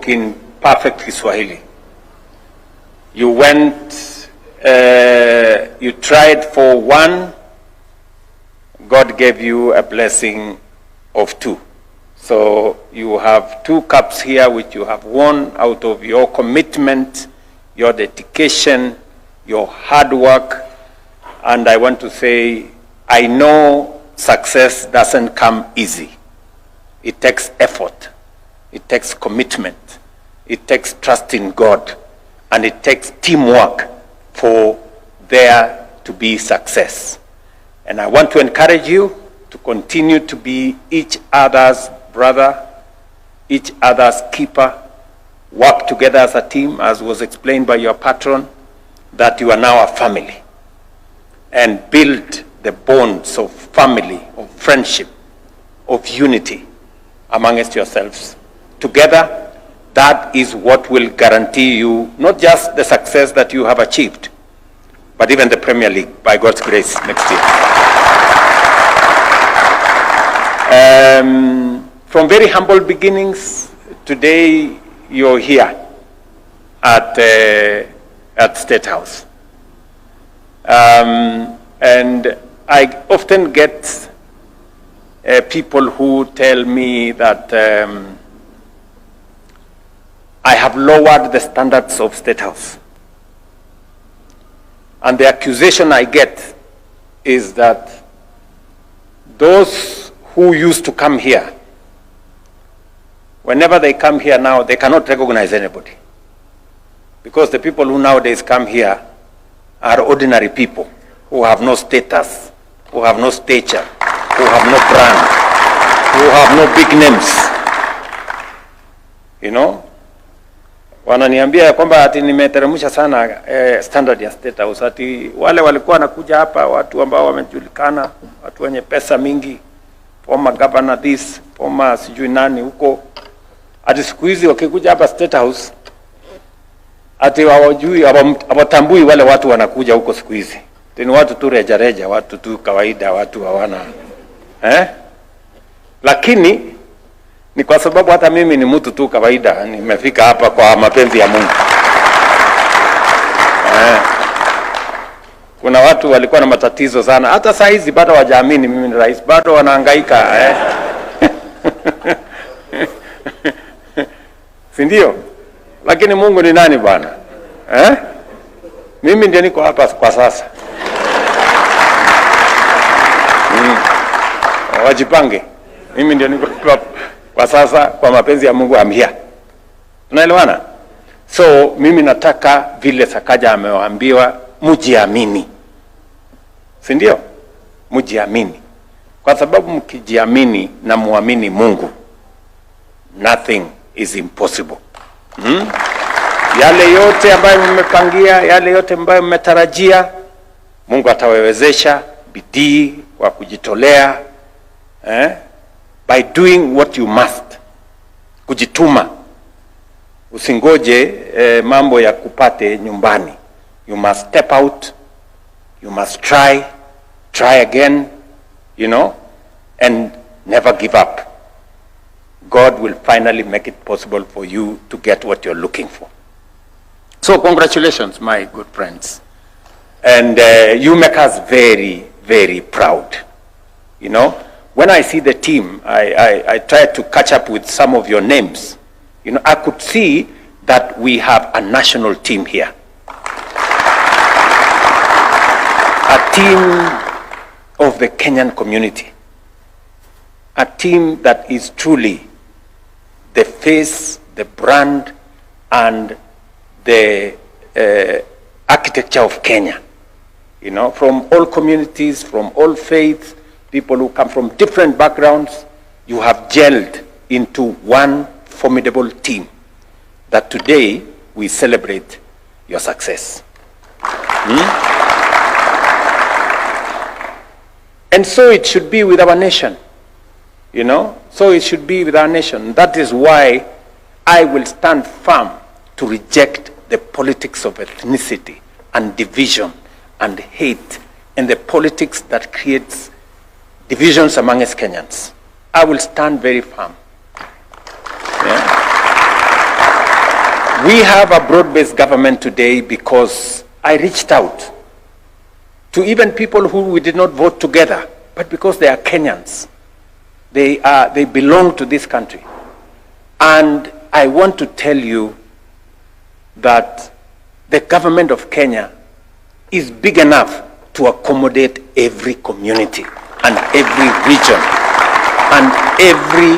in perfect Kiswahili. You went, you tried for one, God gave you a blessing of two. So you have 2 cups here which you have won out of your commitment, your dedication, your hard work. And I want to say, I know success doesn't come easy. It takes effort. It takes commitment. It takes trust in God. And it takes teamwork for there to be success. And I want to encourage you to continue to be each other's brother, each other's keeper, work together as a team, as was explained by your patron, that you are now a family, and build the bonds of family, of friendship, of unity amongst yourselves. Together, that is what will guarantee you not just the success that you have achieved, but even the Premier League, by God's grace, next year. From very humble beginnings, today you're here at State House. And I often get people who tell me that I have lowered the standards of State House. And the accusation I get is that those who used to come here, whenever they come here now, they cannot recognize anybody. Because the people who nowadays come here are ordinary people who have no status, who have no stature, who have no brand, who have no big names. You know? Wananiambia ya kwamba ati nimeteremsha sana standard ya State House. Ati wale walikuwa wanakuja hapa watu ambao wamejulikana, watu wenye pesa mingi, former governor this, former sijui nani huko. Ati siku hizi wakikuja hapa State House, ati hawajui, hawatambui wale watu wanakuja huko siku hizi. Ni watu tu reja, watu tu kawaida, watu hawana. Lakini ni kwa sababu hata mimi ni mtu tu kawaida, nimefika hapa kwa mapenzi ya Mungu. Kuna watu walikuwa na matatizo sana, hata saa hizi bado hawajaamini mimi ni rais, bado wanahangaika. Si ndio? Lakini Mungu ni nani bwana? Mimi ndio niko hapa kwa sasa. Wajipange. Mimi ndio niko kwa sasa kwa mapenzi ya Mungu, I'm here. Tunaelewana? So mimi nataka vile Sakaja amewaambiwa mujiamini. Si ndio? Mujiamini. Kwa sababu mkijiamini na muamini Mungu, nothing is impossible. Yale yote ambayo mmepangia, yale yote ambayo mmetarajia, Mungu atawawezesha. Bidii wa kujitolea, by doing what you must, kujituma. Usingoje mambo ya kupate nyumbani. You must step out, you must try again, you know, and never give up. God will finally make it possible for you to get what you're looking for. So congratulations, my good friends. And you make us very, very proud. You know, when I see the team, I try to catch up with some of your names. You know, I could see that we have a national team here. A team of the Kenyan community. A team that is truly the face, the brand, and the architecture of Kenya. You know, from all communities, from all faiths, people who come from different backgrounds, you have gelled into one formidable team that today we celebrate your success. And so it should be with our nation, you know, so it should be with our nation. That is why I will stand firm to reject the politics of ethnicity and division and hate and the politics that creates divisions among us Kenyans. I will stand very firm. Yeah. We have a broad-based government today because I reached out to even people who we did not vote together, but because they are Kenyans. They belong to this country. And I want to tell you that the government of Kenya is big enough to accommodate every community and every region and every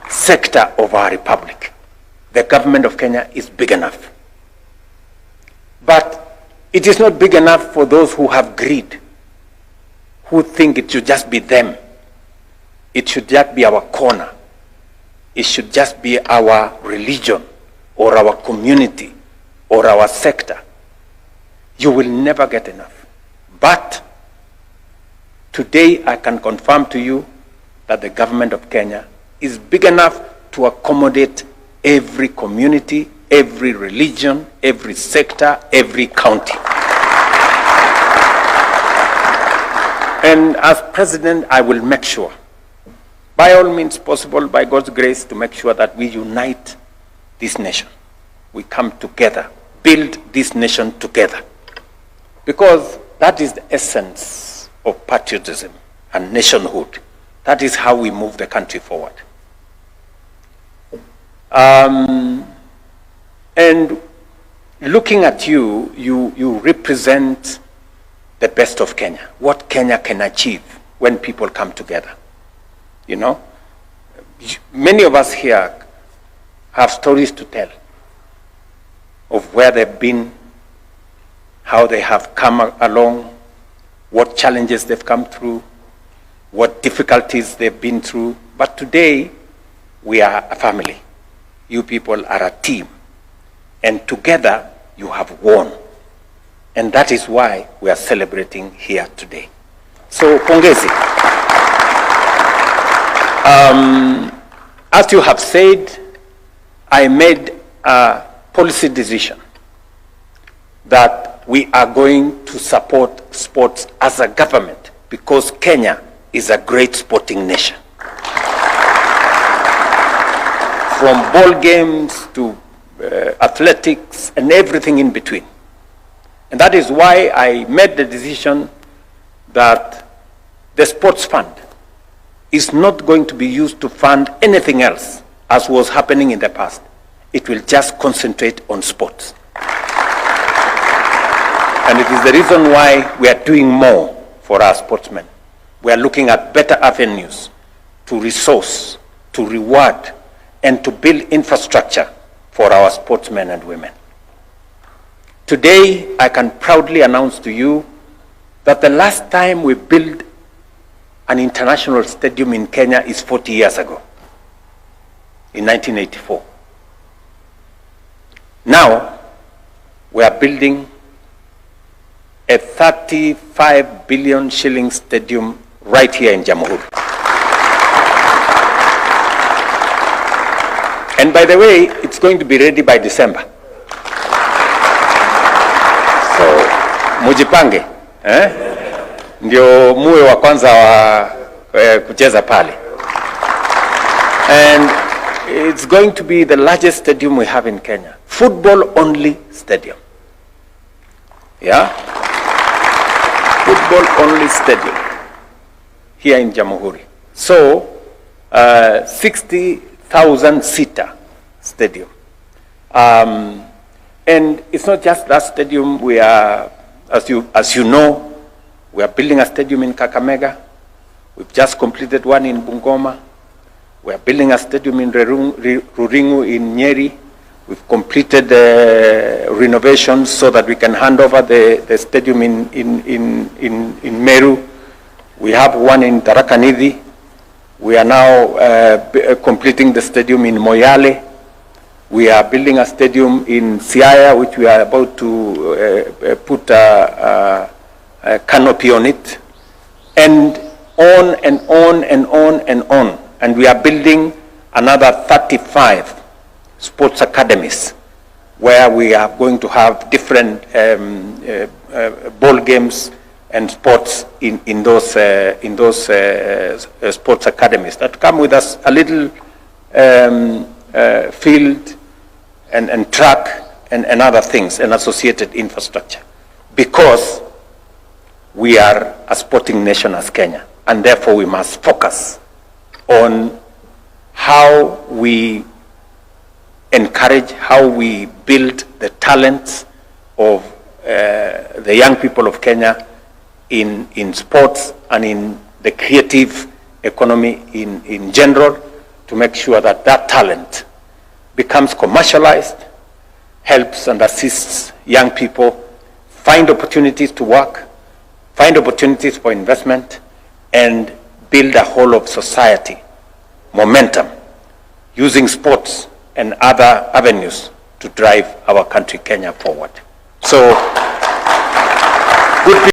sector of our republic. The government of Kenya is big enough. But it is not big enough for those who have greed, who think it should just be them. It should just be our corner. It should just be our religion or our community or our sector. You will never get enough. But today I can confirm to you that the government of Kenya is big enough to accommodate every community, every religion, every sector, every county. And as president, I will make sure, by all means possible, by God's grace, to make sure that we unite this nation. We come together, build this nation together. Because that is the essence of patriotism and nationhood. That is how we move the country forward. And looking at you, you represent the best of Kenya, what Kenya can achieve when people come together. You know, many of us here have stories to tell of where they've been, how they have come along, what challenges they've come through, what difficulties they've been through. But today, we are a family. You people are a team. And together, you have won. And that is why we are celebrating here today. So, pongezi. As you have said, I made a policy decision that we are going to support sports as a government because Kenya is a great sporting nation. From ball games to athletics and everything in between. And that is why I made the decision that the sports fund is not going to be used to fund anything else as was happening in the past. It will just concentrate on sports. And it is the reason why we are doing more for our sportsmen. We are looking at better avenues to resource, to reward, and to build infrastructure for our sportsmen and women. Today, I can proudly announce to you that the last time we built an international stadium in Kenya is 40 years ago, in 1984. Now, we are building a 35 billion shilling stadium right here in Jamhuri. And by the way, it's going to be ready by December. So, mujipange, ndio muwe wa kwanza wa kucheza pale. And it's going to be the largest stadium we have in Kenya. Football only stadium. Yeah? Football only stadium here in Jamhuri. So, 60,000 seater stadium. And it's not just that stadium. We are, as you know, we are building a stadium in Kakamega. We've just completed one in Bungoma. We are building a stadium in Ruringu in Nyeri. We've completed renovations so that we can hand over the stadium in Meru. We have one in Tarakanidhi. We are now completing the stadium in Moyale. We are building a stadium in Siaya, which we are about to put a canopy on it. And on and on and on and on. And we are building another 35 sports academies where we are going to have different ball games and sports in those sports academies that come with us a little field and track and other things and associated infrastructure, because we are a sporting nation as Kenya, and therefore we must focus on how we encourage, how we build the talents of the young people of Kenya in sports and in the creative economy in general, to make sure that that talent becomes commercialized, helps and assists young people find opportunities to work, find opportunities for investment, and build a whole of society momentum using sports and other avenues to drive our country, Kenya, forward. So, good